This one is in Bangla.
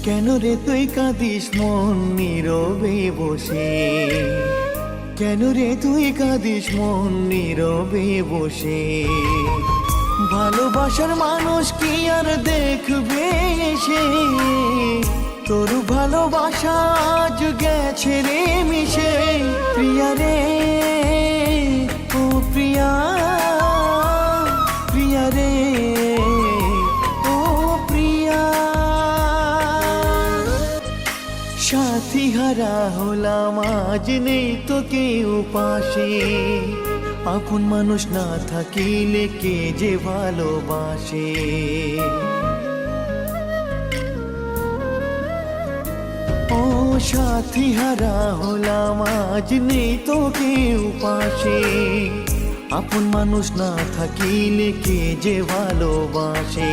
কেন রে তুই কাঁদিস মন নীরবে বসে? কেন রে তুই কাঁদিস মন নীরবে বসে? ভালোবাসার মানুষ কি আর দেখবে এসে? তোর ভালোবাসা আজ গেছে রে মিশে। প্রিয়া রে, ও প্রিয়া, প্রিয়া রে, ও প্রিয়া। সাথী হারা হলাম আজ, নেই তো কেউ পাশে। আপন মানুষ না থাকিলে কে যে ভালোবাসে? ও সাথী হারা হলাম আজ, নেই তো কেউ পাশে। আপন মানুষ না থাকিলে কে যে ভালোবাসে?